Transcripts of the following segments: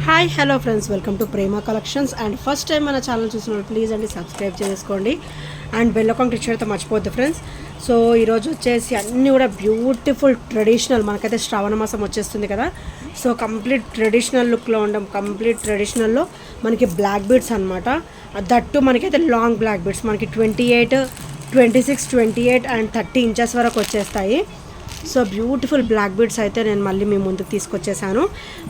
Hi hello friends, welcome to Prema collections. And first time మన channel చూసినప్పుడు please అండి subscribe చేసుకోండి and bell icon click చేయడం మర్చిపోద్దు ఫ్రెండ్స్. సో ఈరోజు వచ్చేసి అన్నీ కూడా బ్యూటిఫుల్ ట్రెడిషనల్, మనకైతే శ్రావణ మాసం వచ్చేస్తుంది కదా. సో కంప్లీట్ ట్రెడిషనల్ లుక్లో ఉండడం, కంప్లీట్ ట్రెడిషనల్లో మనకి బ్లాక్ బీడ్స్ అనమాట. దట్టు మనకైతే లాంగ్ బ్లాక్ బీడ్స్ మనకి 28, 26, 28 అండ్ 30 ఇంచెస్ వరకు వచ్చేస్తాయి. సో బ్యూటిఫుల్ బ్లాక్ బీడ్స్ అయితే నేను మళ్ళీ మీ ముందుకు తీసుకొచ్చేసాను.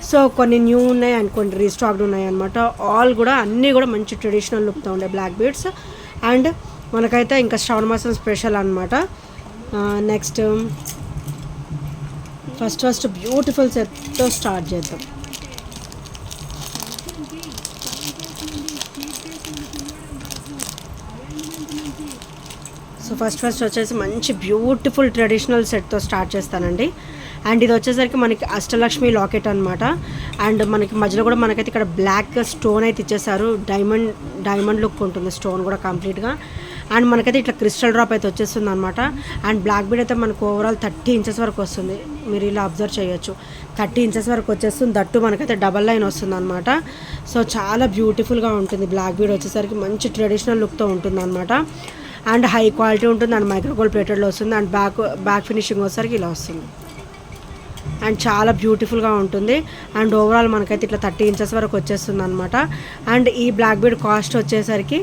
సో కొన్ని న్యూ ఉన్నాయి అండ్ కొన్ని రీస్టాక్డ్ ఉన్నాయి అనమాట. ఆల్ కూడా అన్నీ కూడా మంచి ట్రెడిషనల్ లుక్తో ఉండే బ్లాక్ బీడ్స్. అండ్ మనకైతే ఇంకా శ్రావణ మాసం స్పెషల్ అనమాట. నెక్స్ట్ ఫస్ట్ బ్యూటిఫుల్ సెట్తో స్టార్ట్ చేద్దాం. సో ఫస్ట్ వచ్చేసి మంచి బ్యూటిఫుల్ ట్రెడిషనల్ సెట్తో స్టార్ట్ చేస్తానండి. అండ్ ఇది వచ్చేసరికి మనకి అష్టలక్ష్మి లాకెట్ అనమాట. అండ్ మనకి మధ్యలో కూడా మనకైతే ఇక్కడ బ్లాక్ స్టోన్ అయితే ఇచ్చేసారు. డైమండ్ లుక్ ఉంటుంది స్టోన్ కూడా కంప్లీట్గా. అండ్ మనకైతే ఇట్లా క్రిస్టల్ డ్రాప్ అయితే వచ్చేస్తుంది అనమాట. అండ్ బ్లాక్ బీడ్ అయితే మనకు ఓవరాల్ 30 ఇంచెస్ వరకు వస్తుంది. మీరు ఇలా అబ్జర్వ్ చేయొచ్చు, 30 ఇంచెస్ వరకు వచ్చేస్తుంది. దట్టు మనకైతే డబల్ లైన్ వస్తుంది అనమాట. సో చాలా బ్యూటిఫుల్గా ఉంటుంది. బ్లాక్ బీడ్ వచ్చేసరికి మంచి ట్రెడిషనల్ లుక్తో ఉంటుంది అనమాట. అండ్ హై క్వాలిటీ ఉంటుంది. అండ్ మైక్రోగోల్డ్ ప్లేటెడ్లో వస్తుంది. అండ్ బ్యాక్ ఫినిషింగ్ వచ్చేసరికి ఇలా వస్తుంది. అండ్ చాలా బ్యూటిఫుల్గా ఉంటుంది. అండ్ ఓవరాల్ మనకైతే ఇట్లా 30 ఇంచెస్ వరకు వచ్చేస్తుంది అనమాట. అండ్ ఈ బ్లాక్ బీడ్ కాస్ట్ వచ్చేసరికి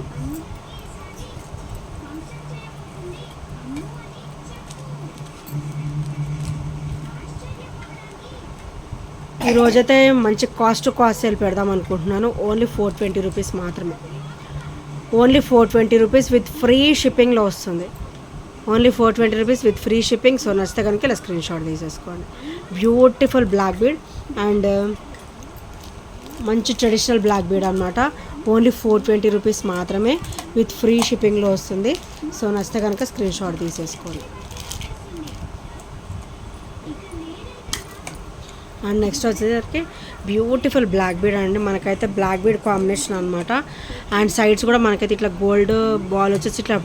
ఈరోజైతే మంచి కాస్ట్ సేల్ పెడదాం అనుకుంటున్నాను. ఓన్లీ 420 రూపీస్ మాత్రమే. ఓన్లీ 420 రూపీస్ విత్ ఫ్రీ షిప్పింగ్లో వస్తుంది. Only 420 rupees with free shipping. So నచ్చితే కనుక ఇలా స్క్రీన్ షాట్ తీసేసుకోండి. బ్యూటిఫుల్ బ్లాక్ బీడ్ అండ్ మంచి ట్రెడిషనల్ బ్లాక్ బీడ్ అనమాట. ఓన్లీ 420 రూపీస్ మాత్రమే విత్ ఫ్రీ షిప్పింగ్లో వస్తుంది. సో నచ్చితే కనుక స్క్రీన్ షాట్ తీసేసుకోండి. అండ్ నెక్స్ట్ వచ్చేసరికి బ్యూటిఫుల్ బ్లాక్ బీడ్ అండి. మనకైతే బ్లాక్ బీడ్ కాంబినేషన్ అనమాట. అండ్ సైడ్స్ కూడా మనకైతే ఇట్లా గోల్డ్ బాల్ వచ్చేసి ఇట్లా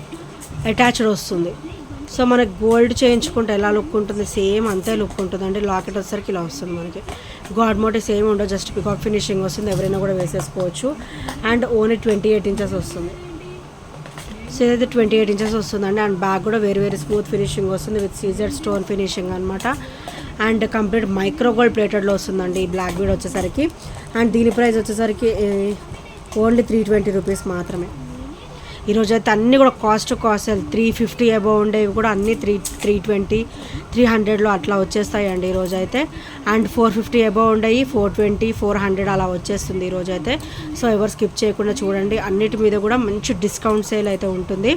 అటాచ్డ్ వస్తుంది. సో మనకి గోల్డ్ చేయించుకుంటే ఎలా లుక్ ఉంటుంది, సేమ్ అంతే లుక్ ఉంటుంది అండి. లాకెట్ వచ్చేసరికి ఇలా వస్తుంది. మనకి గాడ్ మోటివ్స్ ఏమి ఉండవు, జస్ట్ పికాక్ ఫినిషింగ్ వస్తుంది. ఎవరైనా కూడా వేసేసుకోవచ్చు. అండ్ ఓన్లీ 28 ఇంచెస్ వస్తుంది. సో ఇదైతే 28 ఇంచెస్ వస్తుందండి. అండ్ బ్యాక్ కూడా వేరే స్మూత్ ఫినిషింగ్ వస్తుంది విత్ సీజెడ్ స్టోన్ ఫినిషింగ్ అనమాట. అండ్ కంప్లీట్ మైక్రోగోల్డ్ ప్లేటెడ్లో వస్తుందండి ఈ బ్లాక్ బీడ్ వచ్చేసరికి. అండ్ దీని ప్రైస్ వచ్చేసరికి ఓన్లీ 320 రూపీస్ మాత్రమే. ఈరోజు అయితే అన్నీ కూడా కాస్ట్ 350 అబౌవ్ ఉండేవి కూడా అన్నీ 320, 300లో అట్లా వచ్చేస్తాయండి ఈరోజు అయితే. అండ్ 450 అబౌవ్ ఉండేవి 420, 400 అలా వచ్చేస్తుంది ఈరోజు అయితే. సో ఎవరు స్కిప్ చేయకుండా చూడండి. అన్నిటి మీద కూడా మంచి డిస్కౌంట్ సేల్ అయితే ఉంటుంది.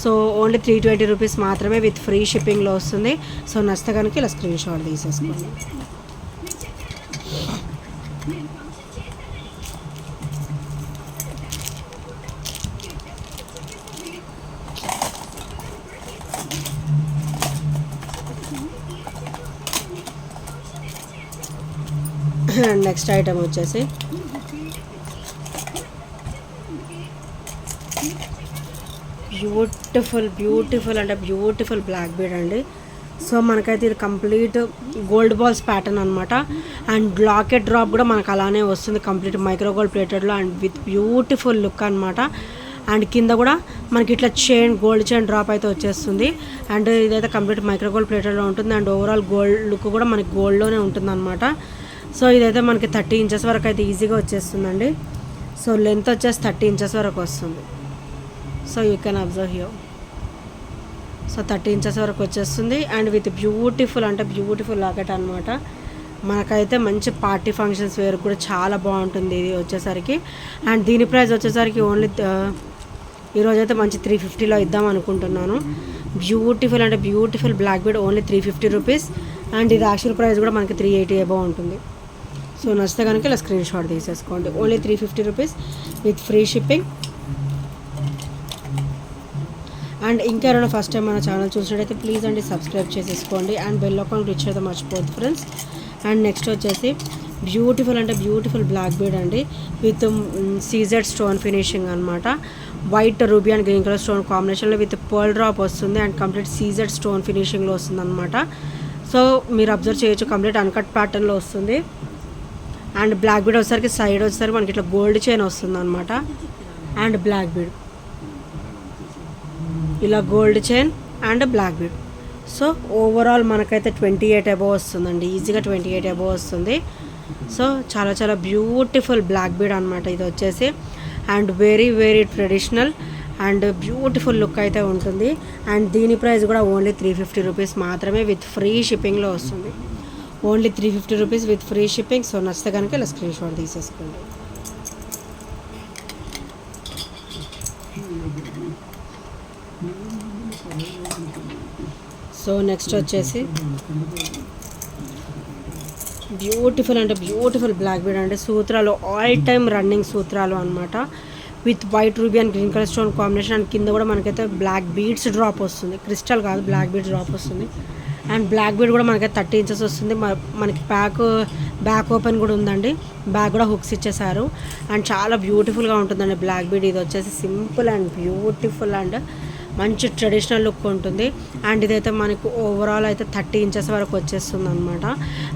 సో ఓన్లీ 320 రూపీస్ మాత్రమే విత్ ఫ్రీ షిప్పింగ్లో వస్తుంది. సో నచ్చితే కనుక ఇలా స్క్రీన్ షాట్ తీసేసుకోండి. నెక్స్ట్ ఐటమ్ వచ్చేసి బ్యూటిఫుల్ అంటే బ్యూటిఫుల్ బ్లాక్ బీడ్ అండి. సో మనకైతే ఇది కంప్లీట్ గోల్డ్ బాల్స్ ప్యాటర్న్ అనమాట. అండ్ లాకెట్ డ్రాప్ కూడా మనకు అలానే వస్తుంది, కంప్లీట్ మైక్రోగోల్డ్ ప్లేటెడ్లో అండ్ విత్ బ్యూటిఫుల్ లుక్ అనమాట. అండ్ కింద కూడా మనకి ఇట్లా గోల్డ్ చైన్ డ్రాప్ అయితే వచ్చేస్తుంది. అండ్ ఇదైతే కంప్లీట్ మైక్రోగోల్డ్ ప్లేటెడ్లో ఉంటుంది. అండ్ ఓవరాల్ గోల్డ్ లుక్ కూడా మనకి గోల్డ్లోనే ఉంటుంది అనమాట. సో ఇదైతే మనకి 30 ఇంచెస్ వరకు అయితే ఈజీగా వచ్చేస్తుందండి. సో లెంత్ వచ్చేసి 30 ఇంచెస్ వరకు వస్తుంది. So you can observe here. So 30 inches వరకు వచ్చేస్తుంది. అండ్ విత్ బ్యూటిఫుల్ లాకెట్ అనమాట. మనకైతే మంచి పార్టీ ఫంక్షన్స్ వేర్ కూడా చాలా బాగుంటుంది ఇది వచ్చేసరికి. అండ్ దీని ప్రైస్ వచ్చేసరికి ఓన్లీ ఈరోజైతే మంచి 350లో ఇద్దాం అనుకుంటున్నాను. Beautiful black bead only 350 rupees. And ఇది యాక్చువల్ ప్రైస్ కూడా మనకి 380 అబౌవ్ ఉంటుంది. సో నచ్చితే కనుక ఇలా స్క్రీన్ షాట్ తీసేసుకోండి. Only 350 rupees with free shipping. And ఇంకెవరైనా ఫస్ట్ టైం మన ఛానల్ చూసినట్టయితే ప్లీజ్ అండి సబ్స్క్రైబ్ చేసేసుకోండి. అండ్ బెల్ ఐకాన్ క్లిక్ చేయడం మర్చిపోద్దు ఫ్రెండ్స్. అండ్ నెక్స్ట్ వచ్చేసి బ్యూటిఫుల్ బ్లాక్ బీడ్ అండి విత్ సీజెడ్ స్టోన్ ఫినిషింగ్ అనమాట. White ruby and green colour stone కాంబినేషన్లో విత్ పర్ల్ డ్రాప్ వస్తుంది. అండ్ కంప్లీట్ సీజెడ్ స్టోన్ ఫినిషింగ్లో వస్తుంది అనమాట. సో మీరు అబ్జర్వ్ చేయొచ్చు, కంప్లీట్ అన్కట్ ప్యాటర్న్లో వస్తుంది. అండ్ బ్లాక్ బీడ్ వచ్చేసరికి సైడ్ వచ్చేసరికి మనకి ఇట్లా గోల్డ్ చైన్ వస్తుంది అనమాట. అండ్ బ్లాక్ బీడ్ ఇలా gold chain and black bead. So overall మనకైతే 28 అబోవ్ వస్తుందండి, ఈజీగా 28 అబోవ్ వస్తుంది. సో చాలా చాలా బ్యూటిఫుల్ బ్లాక్ బీడ్ అనమాట ఇది వచ్చేసి. And very very traditional and beautiful look అయితే ఉంటుంది. అండ్ దీని ప్రైస్ కూడా ఓన్లీ 350 రూపీస్ మాత్రమే విత్ ఫ్రీ షిప్పింగ్లో వస్తుంది. Only 350 rupees with free shipping. So నచ్చితే కనుక ఇలా స్క్రీన్ షాట్ తీసేసుకోండి. సో నెక్స్ట్ వచ్చేసి బ్యూటిఫుల్ అంటే బ్యూటిఫుల్ బ్లాక్ బీడ్ అంటే సూత్రాలు ఆల్ టైమ్ రన్నింగ్ సూత్రాలు అనమాట. With white ruby and green colour stone combination. And కింద కూడా మనకైతే బ్లాక్ బీడ్స్ డ్రాప్ వస్తుంది, క్రిస్టల్ కాదు బ్లాక్ బీడ్స్ డ్రాప్ వస్తుంది. అండ్ బ్లాక్ బీడ్ కూడా మనకైతే 30 ఇంచెస్ వస్తుంది. మనకి బ్యాక్ ఓపెన్ కూడా ఉందండి, బ్యాక్ కూడా హుక్స్ ఇచ్చేసారు. అండ్ చాలా బ్యూటిఫుల్గా ఉంటుందండి బ్లాక్ బీడ్. ఇది వచ్చేసి సింపుల్ అండ్ బ్యూటిఫుల్ అండ్ మంచి ట్రెడిషనల్ లుక్ ఉంటుంది. అండ్ ఇదైతే మనకు ఓవరాల్ అయితే 30 ఇంచెస్ వరకు వచ్చేస్తుంది అనమాట.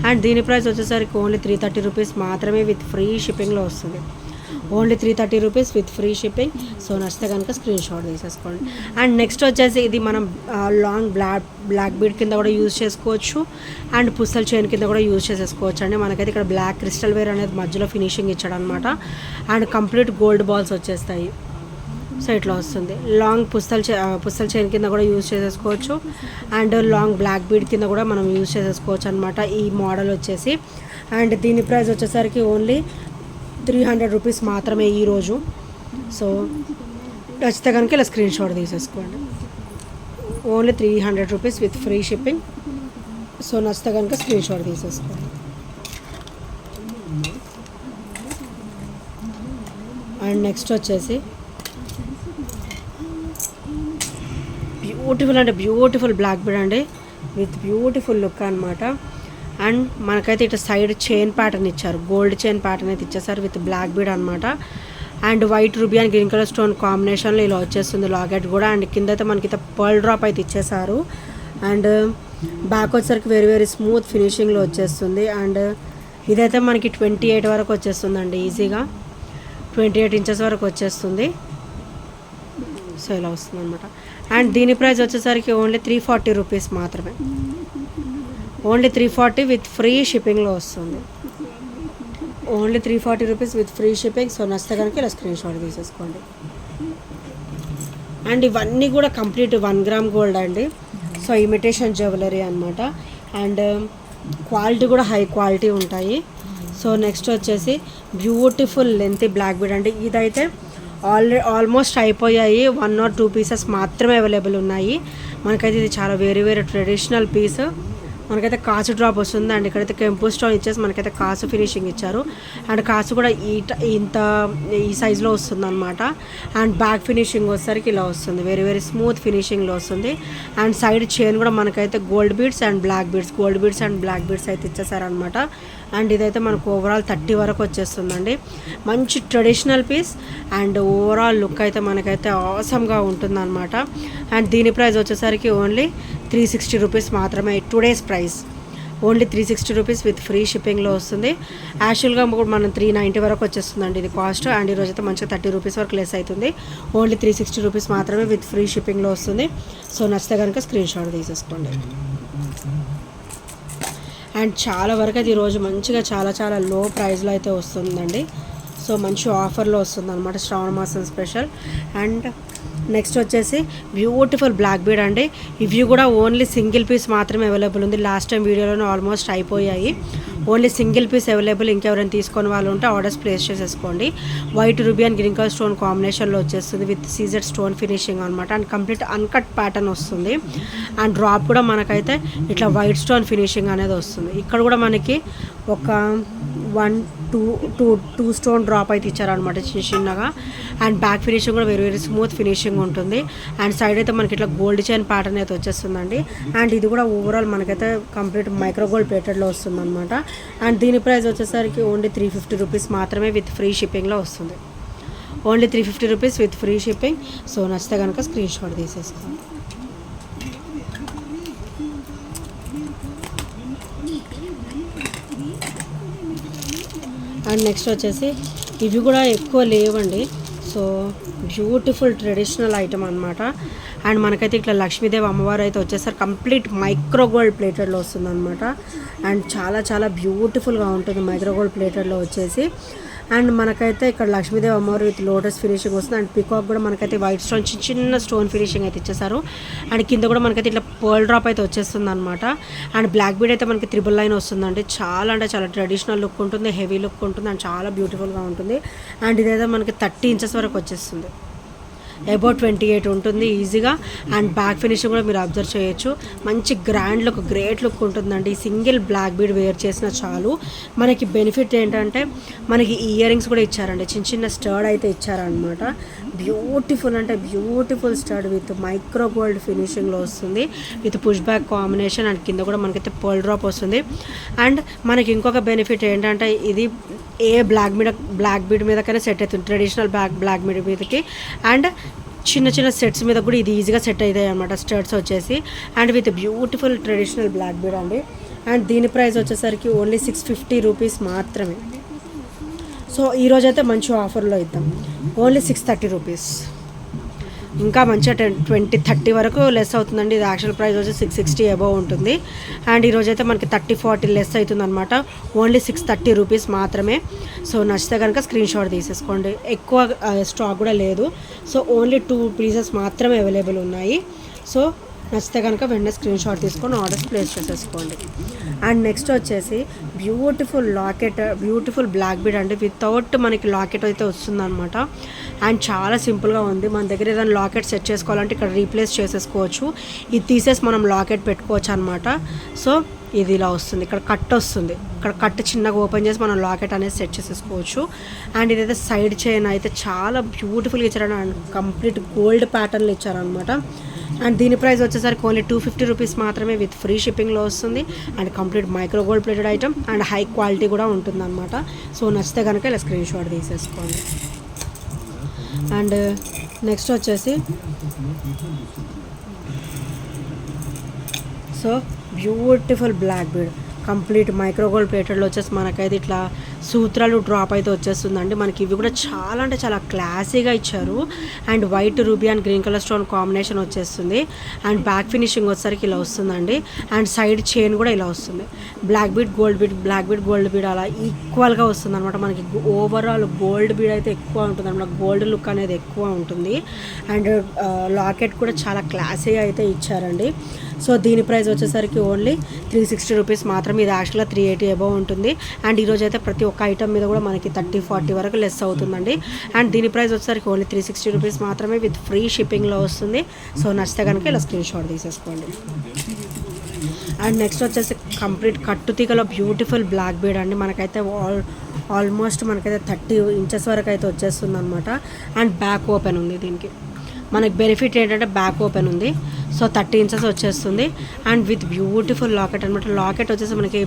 అండ్ దీని ప్రైస్ వచ్చేసరికి ఓన్లీ 330 రూపీస్ మాత్రమే విత్ ఫ్రీ షిప్పింగ్లో వస్తుంది. Only 330 rupees with free shipping. So నచ్చితే కనుక స్క్రీన్ షాట్ తీసేసుకోండి. అండ్ నెక్స్ట్ వచ్చేసి ఇది మనం లాంగ్ బ్లాక్ బీడ్ కింద కూడా యూజ్ చేసుకోవచ్చు అండ్ పుస్తల్ చైన్ కింద కూడా యూజ్ చేసేసుకోవచ్చు అండి. మనకైతే ఇక్కడ బ్లాక్ క్రిస్టల్ వేర్ అనేది మధ్యలో ఫినిషింగ్ ఇచ్చాడు అనమాట. అండ్ కంప్లీట్ గోల్డ్ బాల్స్ వచ్చేస్తాయి. సో ఇట్లా వస్తుంది. లాంగ్ పుస్తల్ చైన్ కింద కూడా యూజ్ చేసేసుకోవచ్చు అండ్ లాంగ్ బ్లాక్ బీడ్ కింద కూడా మనం యూజ్ చేసేసుకోవచ్చు అనమాట ఈ మోడల్ వచ్చేసి. అండ్ దీని ప్రైస్ వచ్చేసరికి ఓన్లీ 300 రూపీస్ మాత్రమే ఈరోజు. సో నచ్చితే కనుక ఇలా స్క్రీన్ షాట్ తీసేసుకోండి. Only 300 rupees with free shipping. So నచ్చితే కనుక స్క్రీన్ షాట్ తీసేసుకోండి. అండ్ నెక్స్ట్ వచ్చేసి బ్యూటిఫుల్ అంటే బ్యూటిఫుల్ బ్లాక్ బీడ్ అండి విత్ బ్యూటిఫుల్ లుక్ అనమాట. అండ్ మనకైతే ఇట్లా సైడ్ చైన్ ప్యాటర్న్ ఇచ్చారు, గోల్డ్ చైన్ ప్యాటర్న్ అయితే ఇచ్చేసారు విత్ బ్లాక్ బీడ్ అనమాట. And white ruby and green colour stone కాంబినేషన్లో ఇలా వచ్చేస్తుంది లాకెట్ కూడా. అండ్ కింద అయితే మనకి పర్ల్ డ్రాప్ అయితే ఇచ్చేసారు. అండ్ బ్యాక్ వచ్చేసరికి వెరీ వెరీ స్మూత్ ఫినిషింగ్లో వచ్చేస్తుంది. అండ్ ఇదైతే మనకి 28 వరకు వచ్చేస్తుంది అండి, ఈజీగా 28 ఇంచెస్ వరకు వచ్చేస్తుంది. సో ఇలా వస్తుంది అనమాట. అండ్ దీని ప్రైస్ వచ్చేసరికి ఓన్లీ 340 రూపీస్ మాత్రమే. ఓన్లీ 340 విత్ ఫ్రీ షిప్పింగ్లో వస్తుంది. Only 340 rupees with free shipping. So నచ్చితే కనుక ఇలా స్క్రీన్ షాట్ తీసేసుకోండి. అండ్ ఇవన్నీ కూడా కంప్లీట్ 1 గ్రామ్ గోల్డ్ అండి. సో ఇమిటేషన్ జ్యువెలరీ అనమాట. అండ్ క్వాలిటీ కూడా హై క్వాలిటీ ఉంటాయి. సో నెక్స్ట్ వచ్చేసి బ్యూటిఫుల్ లెంతీ బ్లాక్ బీడ్ అండి. ఇదైతే ఆల్మోస్ట్ అయిపోయాయి, 1 or 2 పీసెస్ మాత్రమే అవైలబుల్ ఉన్నాయి. మనకైతే ఇది చాలా వేరే వేరే ట్రెడిషనల్ పీస్. మనకైతే కాసు డ్రాప్ వస్తుంది. అండ్ ఇక్కడైతే కెంపు స్టోన్ ఇచ్చేసి మనకైతే కాసు ఫినిషింగ్ ఇచ్చారు. అండ్ కాసు కూడా ఈ సైజులో వస్తుంది అనమాట. అండ్ బ్యాక్ ఫినిషింగ్ వచ్చేసరికి ఇలా వస్తుంది, వెరీ వెరీ స్మూత్ ఫినిషింగ్లో వస్తుంది. అండ్ సైడ్ చైన్ కూడా మనకైతే gold beads and black beads అయితే ఇచ్చేసారనమాట. అండ్ ఇదైతే మనకు ఓవరాల్ 30 వరకు వచ్చేస్తుందండి. మంచి traditional piece and overall look అయితే మనకైతే ఆసమ్గా ఉంటుందన్నమాట. అండ్ దీని ప్రైస్ వచ్చేసరికి ఓన్లీ 360 రూపీస్ మాత్రమే. Today's price only 360 rupees with free షిప్పింగ్లో వస్తుంది. యాక్చువల్గా మనం 390 వరకు వచ్చేస్తుందండి ఇది కాస్ట్. అండ్ ఈరోజు అయితే మంచిగా 30 రూపీస్ వరకు లెస్ అవుతుంది. ఓన్లీ 360 రూపీస్ మాత్రమే విత్ ఫ్రీ షిప్పింగ్లో వస్తుంది. సో నచ్చితే కనుక స్క్రీన్ షాట్ తీసేసుకోండి. అండ్ చాలా వరకు అది ఈరోజు మంచిగా చాలా చాలా లో ప్రైస్లో అయితే వస్తుందండి. సో మంచి ఆఫర్లో వస్తుంది అనమాట, శ్రావణ మాసం స్పెషల్. అండ్ నెక్స్ట్ వచ్చేసి బ్యూటిఫుల్ బ్లాక్ బీడ్ అండి. ఇవి కూడా ఓన్లీ సింగిల్ పీస్ మాత్రమే అవైలబుల్ ఉంది. లాస్ట్ టైం వీడియోలోనే ఆల్మోస్ట్ అయిపోయాయి. Only single piece available. ఇంకెవరైనా తీసుకొని వాళ్ళు ఉంటే ఆర్డర్స్ ప్లేస్ చేసేసుకోండి. White ruby and green colour stone కాంబినేషన్లో వచ్చేస్తుంది విత్ సీజెడ్ స్టోన్ ఫినిషింగ్ అనమాట. అండ్ కంప్లీట్ అన్కట్ ప్యాటర్న్ వస్తుంది. అండ్ డ్రాప్ కూడా మనకైతే ఇట్లా వైట్ స్టోన్ ఫినిషింగ్ అనేది వస్తుంది. ఇక్కడ కూడా మనకి ఒక 1-2 స్టోన్ డ్రాప్ అయితే ఇచ్చారనమాట చిన్నగా. అండ్ బ్యాక్ ఫినిషింగ్ కూడా వెరీ వెరీ స్మూత్ ఫినిషింగ్ ఉంటుంది. అండ్ సైడ్ అయితే మనకి ఇట్లా గోల్డ్ చైన్ ప్యాటర్న్ అయితే వచ్చేస్తుందండి. అండ్ ఇది కూడా ఓవరాల్ మనకైతే కంప్లీట్ మైక్రో గోల్డ్ ప్లేటెడ్లో వస్తుంది అనమాట. అండ్ దీని ప్రైస్ వచ్చేసరికి ఓన్లీ 350 రూపీస్ మాత్రమే విత్ ఫ్రీ షిప్పింగ్లో వస్తుంది. Only 350 rupees with free shipping. So నచ్చితే కనుక స్క్రీన్ షాట్ తీసేసుకోండి. అండ్ నెక్స్ట్ వచ్చేసి ఇవి కూడా ఎక్కువ లేవండి. సో బ్యూటిఫుల్ ట్రెడిషనల్ ఐటమ్ అనమాట. అండ్ మనకైతే ఇట్లా లక్ష్మీదేవి అమ్మవారు అయితే వచ్చేసరికి కంప్లీట్ మైక్రో గోల్డ్ ప్లేటెడ్లో వస్తుంది అనమాట. అండ్ చాలా చాలా బ్యూటిఫుల్గా ఉంటుంది మైక్రో గోల్డ్ ప్లేటెడ్లో వచ్చేసి. అండ్ మనకైతే ఇక్కడ లక్ష్మీదేవి అమ్మవారు విత్ లోటస్ ఫినిషింగ్ వస్తుంది. అండ్ పికాక్ కూడా మనకైతే వైట్ స్టోన్ చిన్న స్టోన్ ఫినిషింగ్ అయితే ఇచ్చేసారు. అండ్ కింద కూడా మనకైతే ఇట్లా పర్ల్ డ్రాప్ అయితే వచ్చేస్తుంది అనమాట. అండ్ బ్లాక్ బీడ్ అయితే మనకి 3 లైన్ వస్తుందండి. చాలా అంటే చాలా ట్రెడిషనల్ లుక్ ఉంటుంది, హెవీ లుక్ ఉంటుంది అండ్ చాలా బ్యూటిఫుల్గా ఉంటుంది. అండ్ ఇదైతే మనకి 30 ఇంచెస్ వరకు వచ్చేస్తుంది. అబౌట్ 28 ఉంటుంది ఈజీగా. అండ్ బ్యాక్ ఫినిషింగ్ కూడా మీరు అబ్జర్వ్ చేయొచ్చు. మంచి గ్రాండ్ లుక్, గ్రేట్ లుక్ ఉంటుందండి. సింగిల్ బ్లాక్ బీడ్ వేర్ చేసినా చాలు. మనకి బెనిఫిట్ ఏంటంటే మనకి ఇయర్ రింగ్స్ కూడా ఇచ్చారండి, చిన్న స్టర్డ్ అయితే ఇచ్చారనమాట. బ్యూటిఫుల్ అంటే beautiful stud with micro gold ఫినిషింగ్లో వస్తుంది, with push back combination. And కింద కూడా మనకైతే పర్ల్ డ్రాప్ వస్తుంది. అండ్ మనకి ఇంకొక బెనిఫిట్ ఏంటంటే ఇది ఏ బ్లాక్ బీడ్ మీదకైనా సెట్ అవుతుంది, ట్రెడిషనల్ బ్లాక్ బీడ్ మీదకి. అండ్ చిన్న సెట్స్ మీద కూడా ఇది ఈజీగా సెట్ అవుతాయి అనమాట స్టర్ట్స్ వచ్చేసి. And with beautiful traditional black bead అండి. అండ్ దీని ప్రైస్ వచ్చేసరికి ఓన్లీ 650 రూపీస్ మాత్రమే. సో ఈరోజైతే మంచి ఆఫర్లో ఇద్దాం, ఓన్లీ 630 రూపీస్. ఇంకా మంచిగా 20-30 వరకు లెస్ అవుతుందండి. ఇది యాక్చువల్ ప్రైస్ వచ్చి 660 అబవ్ ఉంటుంది. అండ్ ఈరోజైతే మనకి 30-40 లెస్ అవుతుంది అనమాట. ఓన్లీ 630 రూపీస్ మాత్రమే. సో నచ్చితే కనుక స్క్రీన్ షాట్ తీసేసుకోండి. ఎక్కువ స్టాక్ కూడా లేదు. సో ఓన్లీ 2 పీసెస్ మాత్రమే అవైలబుల్ ఉన్నాయి. సో నచ్చితే కనుక వెంటనే స్క్రీన్ షాట్ తీసుకొని ఆర్డర్స్ ప్లేస్ చేసేసుకోండి. అండ్ నెక్స్ట్ వచ్చేసి beautiful locket, beautiful black bead అండి. వితౌట్ మనకి లాకెట్ అయితే వస్తుందన్నమాట. అండ్ చాలా సింపుల్గా ఉంది. మన దగ్గర ఏదైనా లాకెట్ సెట్ చేసుకోవాలంటే ఇక్కడ రీప్లేస్ చేసేసుకోవచ్చు. ఇది తీసేసి మనం లాకెట్ పెట్టుకోవచ్చు అనమాట. సో ఇది ఇలా వస్తుంది, ఇక్కడ కట్ వస్తుంది, ఇక్కడ కట్ చిన్నగా ఓపెన్ చేసి మనం లాకెట్ అనేది సెట్ చేసేసుకోవచ్చు. అండ్ ఇదైతే సైడ్ చైన్ అయితే చాలా బ్యూటిఫుల్గా ఇచ్చారు. అండ్ కంప్లీట్ గోల్డ్ ప్యాటర్న్లు ఇచ్చారనమాట. అండ్ దీని ప్రైస్ వచ్చేసరికి ఓన్లీ 250 రూపీస్ మాత్రమే, విత్ ఫ్రీ షిప్పింగ్లో వస్తుంది. And complete micro gold plated item and high quality కూడా ఉంటుందన్నమాట. సో నచ్చితే కనుక ఇలా స్క్రీన్ షాట్ తీసేసుకోండి. అండ్ నెక్స్ట్ వచ్చేసి so beautiful black bead complete micro gold ప్లేటెడ్లో వచ్చేసి మనకైతే ఇట్లా సూత్రాలు డ్రాప్ అయితే వచ్చేస్తుందండి. మనకి ఇవి కూడా చాలా అంటే చాలా క్లాసీగా ఇచ్చారు. And white ruby and green colour stone combination వచ్చేస్తుంది. అండ్ బ్యాక్ ఫినిషింగ్ వచ్చేసరికి ఇలా వస్తుందండి. అండ్ సైడ్ చైన్ కూడా ఇలా వస్తుంది. Black bead gold bead, black bead gold bead అలా ఈక్వల్గా వస్తుంది అనమాట. మనకి ఓవరాల్ గోల్డ్ బీడ్ అయితే ఎక్కువ ఉంటుంది అనమాట, గోల్డ్ లుక్ అనేది ఎక్కువ ఉంటుంది. అండ్ లాకెట్ కూడా చాలా క్లాసీగా అయితే ఇచ్చారండి. సో దీని ప్రైస్ వచ్చేసరికి ఓన్లీ 360 రూపీస్ మాత్రం. ఇది యాక్చువల్గా 380 అబవ్ ఉంటుంది. అండ్ ఈరోజు అయితే ప్రతి ఒక్క ఐటమ్ మీద కూడా మనకి 30-40 వరకు లెస్ అవుతుందండి. అండ్ దీని ప్రైస్ వచ్చేసరికి ఓన్లీ 360 రూపీస్ మాత్రమే, విత్ ఫ్రీ షిప్పింగ్లో వస్తుంది. సో నచ్చితే కనుక ఇలా స్క్రీన్ షాట్ తీసేసుకోండి. అండ్ నెక్స్ట్ వచ్చేసి కంప్లీట్ కట్టుతీగలో బ్యూటిఫుల్ బ్లాక్ బీడ్ అండి. మనకైతే ఆల్మోస్ట్ మనకైతే 30 ఇంచెస్ వరకు అయితే వచ్చేస్తుంది అనమాట. అండ్ బ్యాక్ ఓపెన్ ఉంది. దీనికి మనకి బెనిఫిట్ ఏంటంటే బ్యాక్ ఓపెన్ ఉంది. సో 30 ఇంచెస్ వచ్చేస్తుంది. అండ్ విత్ బ్యూటిఫుల్ లాకెట్ అనమాట. లాకెట్ వచ్చేసి మనకి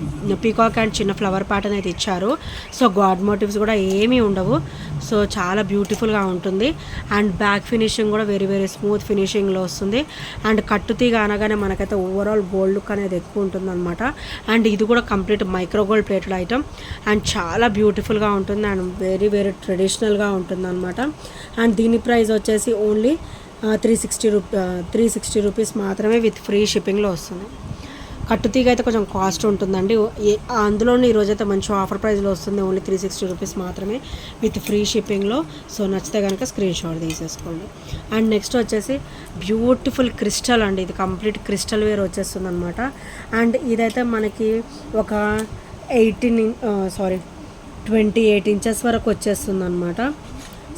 పీకాక్ అండ్ చిన్న ఫ్లవర్ ప్యాటర్న్ అయితే ఇచ్చారు. సో గాడ్ మోటివ్స్ కూడా ఏమీ ఉండవు. సో చాలా బ్యూటిఫుల్గా ఉంటుంది. అండ్ బ్యాక్ ఫినిషింగ్ కూడా వెరీ వెరీ స్మూత్ ఫినిషింగ్లో వస్తుంది. అండ్ కట్టుతీగ అనగానే మనకైతే ఓవరాల్ గోల్డ్ లుక్ అనేది ఎక్కువ ఉంటుంది అనమాట. అండ్ ఇది కూడా complete micro gold plated item. And చాలా బ్యూటిఫుల్గా ఉంటుంది అండ్ వెరీ వెరీ ట్రెడిషనల్గా ఉంటుంది అనమాట. అండ్ దీని ప్రైస్ వచ్చేసి ఓన్లీ 360 రూపీస్ మాత్రమే, విత్ ఫ్రీ షిప్పింగ్లో వస్తుంది. కట్టుతీగ అయితే కొంచెం కాస్ట్ ఉంటుందండి. అందులోనే ఈరోజైతే మంచి ఆఫర్ ప్రైస్లో వస్తుంది. ఓన్లీ 360 రూపీస్ మాత్రమే, విత్ ఫ్రీ షిప్పింగ్లో. సో నచ్చితే కనుక స్క్రీన్ షాట్ తీసేసుకోండి. అండ్ నెక్స్ట్ వచ్చేసి బ్యూటిఫుల్ క్రిస్టల్ అండి. ఇది కంప్లీట్ క్రిస్టల్ వేర్ వచ్చేస్తుంది అనమాట. అండ్ ఇదైతే మనకి ఒక 28 ఇంచెస్ వరకు వచ్చేస్తుంది అనమాట.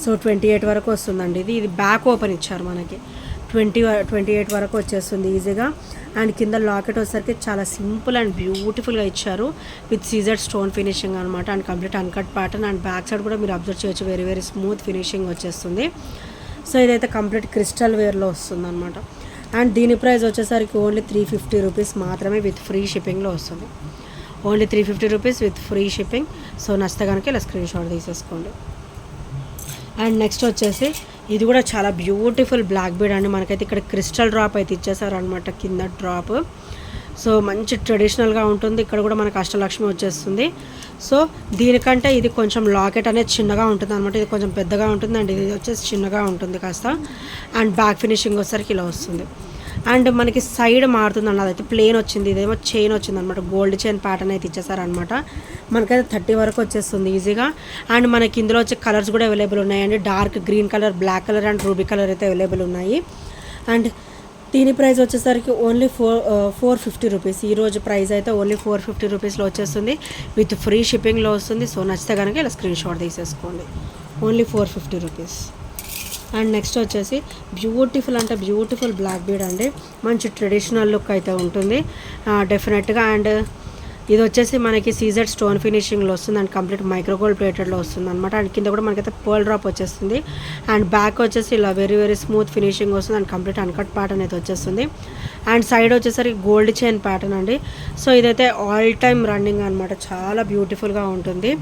సో 28 వరకు వస్తుందండి. ఇది బ్యాక్ ఓపెన్ ఇచ్చారు మనకి. 28 వరకు వచ్చేస్తుంది ఈజీగా. అండ్ కింద లాకెట్ వచ్చేసరికి చాలా సింపుల్ అండ్ బ్యూటిఫుల్గా ఇచ్చారు, విత్ సీజర్ స్టోన్ ఫినిషింగ్ అనమాట. And complete uncut pattern. And back side కూడా మీరు అబ్జర్వ్ చేయొచ్చు, వెరీ వెరీ స్మూత్ ఫినిషింగ్ వచ్చేస్తుంది. సో ఇదైతే కంప్లీట్ క్రిస్టల్ వేర్లో వస్తుంది అనమాట. అండ్ దీని ప్రైస్ వచ్చేసరికి ఓన్లీ 350 రూపీస్ మాత్రమే, విత్ ఫ్రీ షిప్పింగ్లో వస్తుంది. Only 350 rupees with free shipping. So నచ్చితే కనుక ఇలా స్క్రీన్ షాట్ తీసేసుకోండి. అండ్ నెక్స్ట్ వచ్చేసి ఇది కూడా చాలా బ్యూటిఫుల్ బ్లాక్ బీడ్ అండి. మనకైతే ఇక్కడ క్రిస్టల్ డ్రాప్ అయితే ఇచ్చేసారు అనమాట, కింద డ్రాప్. సో మంచి ట్రెడిషనల్గా ఉంటుంది. ఇక్కడ కూడా మనకు అష్టలక్ష్మి వచ్చేస్తుంది. సో దీనికంటే ఇది కొంచెం లాకెట్ అనేది చిన్నగా ఉంటుంది అనమాట. ఇది కొంచెం పెద్దగా ఉంటుంది అండ్ ఇది వచ్చేసి చిన్నగా ఉంటుంది కాస్త. అండ్ బ్యాక్ ఫినిషింగ్ వచ్చేసరికి ఇలా వస్తుంది. అండ్ మనకి సైడ్ మారుతుంది అన్నది అయితే ప్లేన్ వచ్చింది, ఇదేమో చైన్ వచ్చింది అనమాట. గోల్డ్ చైన్ ప్యాటర్న్ అయితే ఇచ్చేసారనమాట. మనకైతే 30 వరకు వచ్చేస్తుంది ఈజీగా. అండ్ మనకి ఇందులో వచ్చే కలర్స్ కూడా అవైలబుల్ ఉన్నాయండి. Dark green colour, black colour and ruby colour అయితే అవైలబుల్ ఉన్నాయి. అండ్ దీని ప్రైస్ వచ్చేసరికి ఓన్లీ 450 రూపీస్. ఈరోజు ప్రైస్ అయితే ఓన్లీ 450 రూపీస్లో వచ్చేస్తుంది, విత్ ఫ్రీ షిప్పింగ్లో వస్తుంది. సో నచ్చితే కనుక ఇలా స్క్రీన్ షాట్ తీసేసుకోండి. Only 450 rupees. అండ్ నెక్స్ట్ వచ్చేసి బ్యూటిఫుల్ అంటే బ్యూటిఫుల్ బ్లాక్ బీడ్ అండి. మంచి ట్రెడిషనల్ లుక్ అయితే ఉంటుంది డెఫినెట్గా. అండ్ ఇది వచ్చేసి మనకి సీజెడ్ స్టోన్ ఫినిషింగ్లో వస్తుంది అండ్ కంప్లీట్ మైక్రోగోల్డ్ ప్లేటెడ్లో వస్తుంది అనమాట. అండ్ కింద కూడా మనకైతే పర్ల్ డ్రాప్ వచ్చేస్తుంది. అండ్ బ్యాక్ వచ్చేసి ఇలా వెరీ వెరీ స్మూత్ ఫినిషింగ్ వస్తుంది అండ్ కంప్లీట్ అన్కట్ ప్యాటర్న్ అయితే వచ్చేస్తుంది. అండ్ సైడ్ వచ్చేసరికి గోల్డ్ చైన్ ప్యాటర్న్ అండి. సో ఇదైతే ఆల్ టైమ్ రన్నింగ్ అనమాట, చాలా బ్యూటిఫుల్గా ఉంటుంది.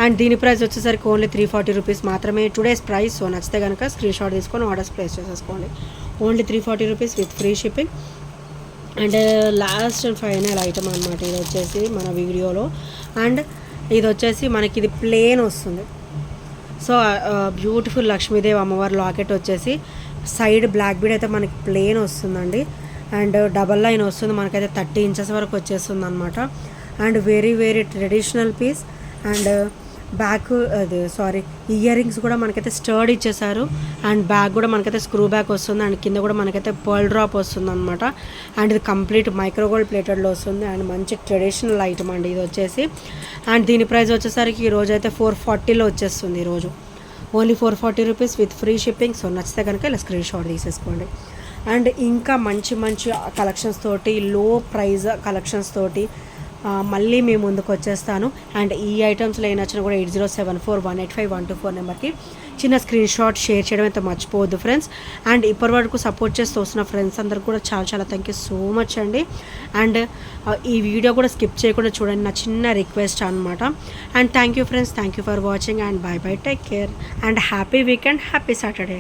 అండ్ దీని ప్రైస్ వచ్చేసరికి ఓన్లీ 340 రూపీస్ మాత్రమే, టుడేస్ ప్రైస్. సో నచ్చితే కనుక స్క్రీన్ షాట్ తీసుకొని ఆర్డర్స్ ప్లేస్ చేసేసుకోండి. Only 340 rupees with free shipping. And last and final item అనమాట ఇది వచ్చేసి మన వీడియోలో. అండ్ ఇది వచ్చేసి మనకి ఇది ప్లేన్ వస్తుంది. సో బ్యూటిఫుల్ లక్ష్మీదేవి అమ్మవారి లాకెట్ వచ్చేసి సైడ్ బ్లాక్ బీడ్ అయితే మనకి ప్లేన్ వస్తుందండి. అండ్ డబల్ లైన్ వస్తుంది, మనకైతే 30 ఇంచెస్ వరకు వచ్చేస్తుంది అనమాట. And very very traditional piece. And back earrings కూడా మనకైతే స్టర్డ్ ఇచ్చేసారు. అండ్ బ్యాగ్ కూడా మనకైతే స్క్రూ బ్యాక్ వస్తుంది. అండ్ కింద కూడా మనకైతే పర్ల్ డ్రాప్ వస్తుంది అనమాట. అండ్ ఇది కంప్లీట్ మైక్రోగోల్డ్ ప్లేటెడ్లో వస్తుంది. అండ్ మంచి ట్రెడిషనల్ ఐటమ్ అండి ఇది వచ్చేసి. అండ్ దీని ప్రైస్ వచ్చేసరికి ఈరోజు అయితే 440లో వచ్చేస్తుంది ఈరోజు. Only 440 rupees with free shipping. So నచ్చితే కనుక ఇలా స్క్రీన్ షాట్ తీసేసుకోండి. అండ్ ఇంకా మంచి మంచి కలెక్షన్స్ తోటి, లో ప్రైజ్ కలెక్షన్స్ తోటి మళ్ళీ మీ ముందుకు వచ్చేస్తాను. అండ్ ఈ ఐటమ్స్లో ఏ నచ్చినా కూడా 8074185124 నెంబర్కి చిన్న స్క్రీన్ షాట్ షేర్ చేయడం అయితే మర్చిపోవద్దు ఫ్రెండ్స్. అండ్ ఇప్పటివరకు సపోర్ట్ చేస్తూ వస్తున్న ఫ్రెండ్స్ అందరికి కూడా చాలా చాలా థ్యాంక్ యూ సో మచ్ అండి. అండ్ ఈ వీడియో కూడా స్కిప్ చేయకుండా చూడండి, నా చిన్న రిక్వెస్ట్ అనమాట. And thank you friends, thank you for watching and by by, take care and happy weekend, happy Saturday.